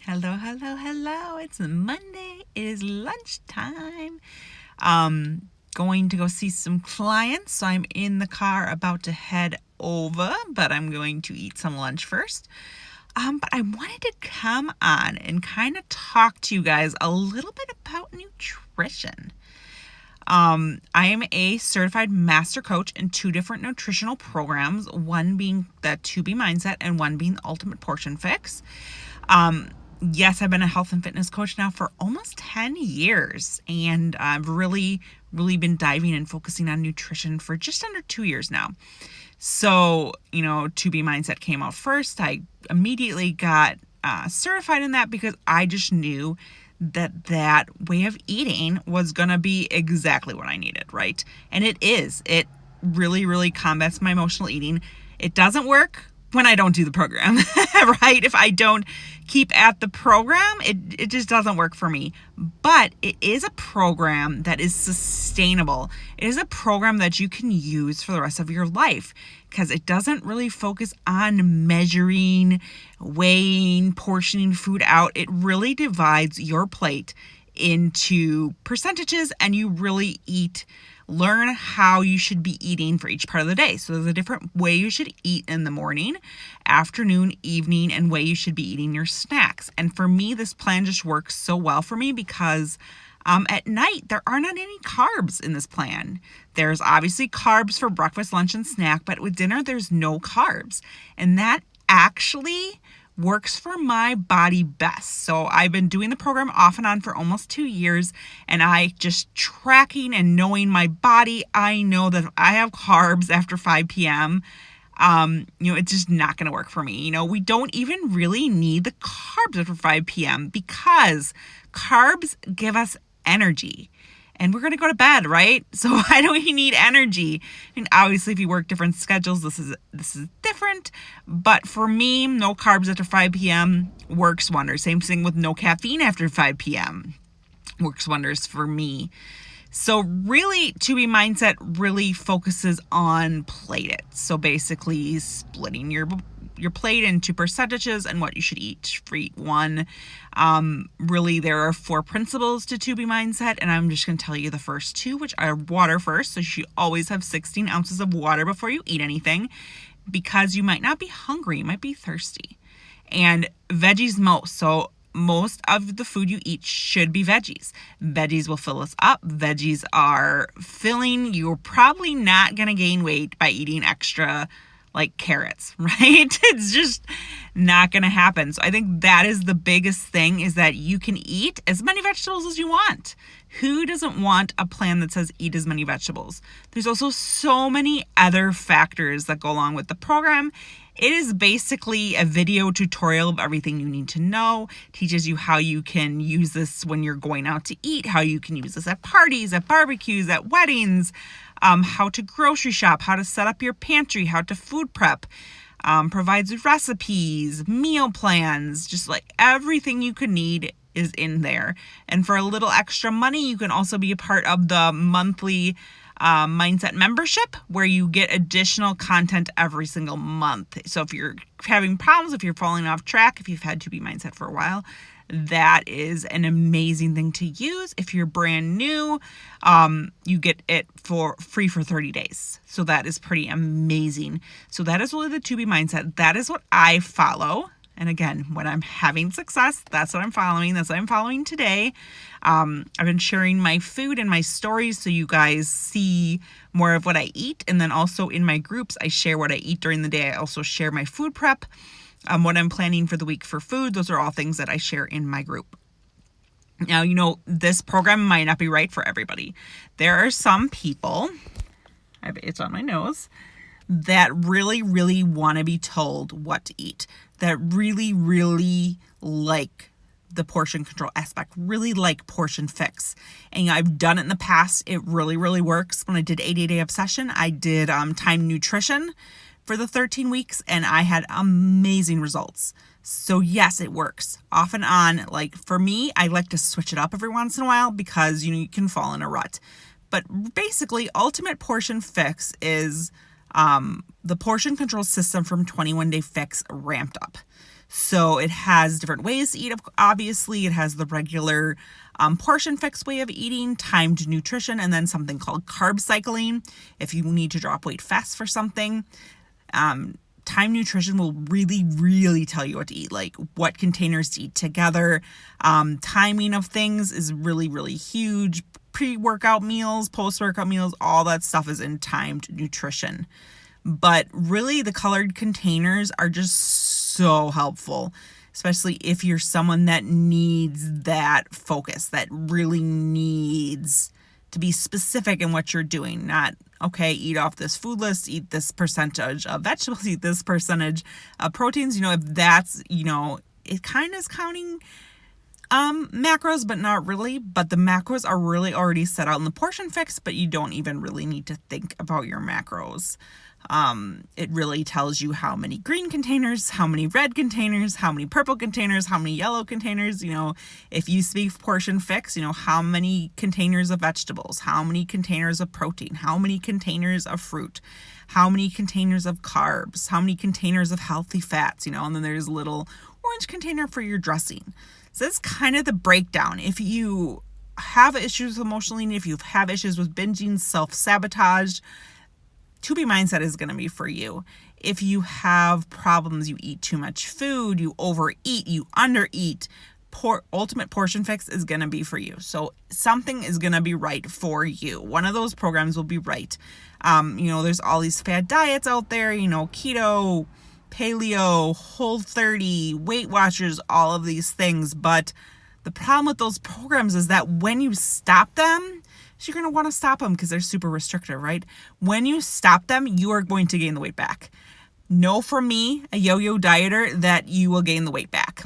Hello, hello, hello. It's Monday. It is lunchtime. Going to go see some clients. So I'm in the car about to head over, but I'm going to eat some lunch first. But I wanted to come on and kind of talk to you guys a little bit about nutrition. I am a certified master coach in two different nutritional programs, one being the 2B Mindset and one being the Ultimate Portion Fix. Yes, I've been a health and fitness coach now for almost 10 years, and I've really been diving and focusing on nutrition for just under 2 years now. So, 2B Mindset came out first. I immediately got certified in that because I just knew that way of eating was going to be exactly what I needed, right? And it is. It really combats my emotional eating. It doesn't work when I don't do the program, right? If I don't keep at the program, it just doesn't work for me. But it is a program that is sustainable. It is a program that you can use for the rest of your life because it doesn't really focus on measuring, weighing, portioning food out. It really divides your plate into percentages and you really learn how you should be eating for each part of the day. So there's a different way you should eat in the morning, afternoon, evening, and way you should be eating your snacks. And for me, this plan just works so well for me because at night, there are not any carbs in this plan. There's obviously carbs for breakfast, lunch, and snack, but with dinner, there's no carbs. And that actually works for my body best. So I've been doing the program off and on for almost 2 years, and I just tracking and knowing my body, I know that if I have carbs after 5 p.m., it's just not going to work for me. We don't even really need the carbs after 5 p.m. because carbs give us energy. And we're going to go to bed, right? So why do we need energy? Obviously, if you work different schedules, this is different. But for me, no carbs after 5 p.m. works wonders. Same thing with no caffeine after 5 p.m. works wonders for me. So really, 2B Mindset really focuses on plate it. So basically splitting your plate into percentages and what you should eat for each one. Really, there are 4 principles to 2B Mindset, and I'm just going to tell you the first 2, which are water first. So you should always have 16 ounces of water before you eat anything because you might not be hungry, you might be thirsty. And veggies most. So most of the food you eat should be veggies. Veggies will fill us up. Veggies are filling. You're probably not going to gain weight by eating extra like carrots, right? It's just not going to happen. So I think that is the biggest thing, is that you can eat as many vegetables as you want. Who doesn't want a plan that says eat as many vegetables? There's also so many other factors that go along with the program. It is basically a video tutorial of everything you need to know. Teaches you how you can use this when you're going out to eat, how you can use this at parties, at barbecues, at weddings, how to grocery shop, how to set up your pantry, how to food prep, provides recipes, meal plans, just like everything you could need is in there. And for a little extra money, you can also be a part of the monthly Mindset membership, where you get additional content every single month. So if you're having problems, if you're falling off track, if you've had 2B Mindset for a while, that is an amazing thing to use. If you're brand new, you get it for free for 30 days. So that is pretty amazing. So that is really the 2B Mindset. That is what I follow. And again, when I'm having success, that's what I'm following. That's what I'm following today. I've been sharing my food and my stories so you guys see more of what I eat. And then also in my groups, I share what I eat during the day. I also share my food prep, what I'm planning for the week for food. Those are all things that I share in my group. Now, this program might not be right for everybody. There are some people, it's on my nose, that really want to be told what to eat, that really like the portion control aspect, really like portion fix. And I've done it in the past. It really works. When I did 80-Day Obsession, I did Time Nutrition for the 13 weeks, and I had amazing results. So yes, it works off and on. Like for me, I like to switch it up every once in a while because you can fall in a rut. But basically, Ultimate Portion Fix is the portion control system from 21 Day Fix ramped up. So it has different ways to eat. Obviously, it has the regular portion fix way of eating, timed nutrition, and then something called carb cycling. If you need to drop weight fast for something, time nutrition will really, really tell you what to eat, like what containers to eat together. Timing of things is really, really huge. Pre-workout meals, post-workout meals, all that stuff is in timed nutrition. But really, the colored containers are just so helpful, especially if you're someone that needs that focus, that really needs to be specific in what you're doing. Not, okay, eat off this food list, eat this percentage of vegetables, eat this percentage of proteins. If that's, it kind of is counting macros, but not really. But the macros are really already set out in the portion fix, but you don't even really need to think about your macros. It really tells you how many green containers, how many red containers, how many purple containers, how many yellow containers. If you speak portion fix, how many containers of vegetables, how many containers of protein, how many containers of fruit, how many containers of carbs, how many containers of healthy fats, and then there's a little orange container for your dressing. So that's kind of the breakdown. If you have issues with emotional eating, if you have issues with binging, self-sabotage, 2B Mindset is going to be for you. If you have problems, you eat too much food, you overeat, you undereat, Ultimate Portion Fix is going to be for you. So something is going to be right for you. One of those programs will be right. There's all these fad diets out there, keto, paleo, Whole30, Weight Watchers, all of these things. But the problem with those programs is that when you stop them, you're going to want to stop them because they're super restrictive, right? When you stop them, you are going to gain the weight back. Know from me, a yo-yo dieter, that you will gain the weight back.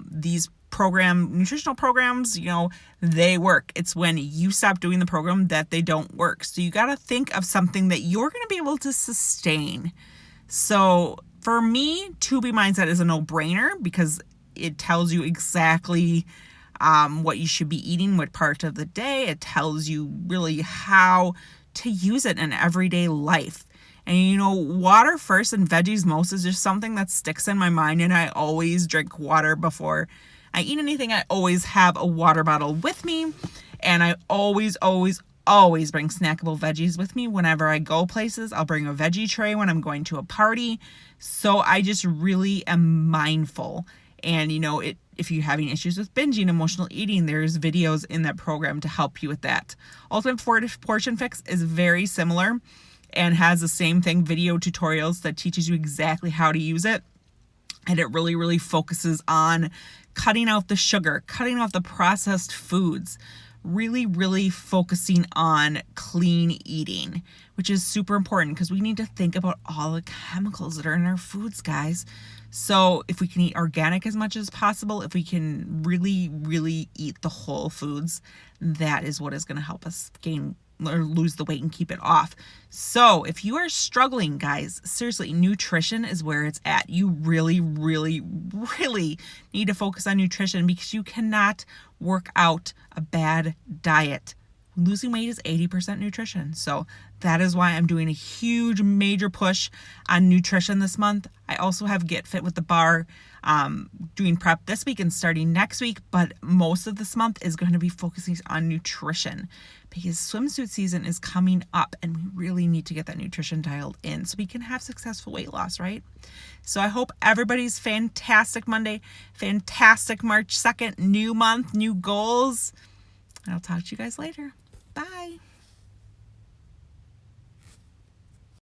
These nutritional programs, they work. It's when you stop doing the program that they don't work. So you got to think of something that you're going to be able to sustain. So for me, 2B Mindset is a no-brainer because it tells you exactly what you should be eating, what part of the day. It tells you really how to use it in everyday life. And water first and veggies most is just something that sticks in my mind, and I always drink water before I eat anything. I always have a water bottle with me, and I always bring snackable veggies with me whenever I go places. I'll bring a veggie tray when I'm going to a party. So I just really am mindful. And if you're having issues with binging, emotional eating, there's videos in that program to help you with that. Ultimate Portion Fix is very similar and has the same thing, video tutorials that teaches you exactly how to use it. And it really, really focuses on cutting out the sugar, cutting out the processed foods, really, really focusing on clean eating, which is super important because we need to think about all the chemicals that are in our foods, guys. So if we can eat organic as much as possible, if we can really, really eat the whole foods, that is what is going to help us gain or lose the weight and keep it off. So if you are struggling, guys, seriously, nutrition is where it's at. You really, really, really need to focus on nutrition because you cannot work out a bad diet. Losing weight is 80% nutrition. So that is why I'm doing a huge, major push on nutrition this month. I also have Get Fit with the Bar doing prep this week and starting next week, but most of this month is going to be focusing on nutrition because swimsuit season is coming up and we really need to get that nutrition dialed in so we can have successful weight loss, right? So I hope everybody's fantastic Monday, fantastic March 2nd, new month, new goals, and I'll talk to you guys later. Bye.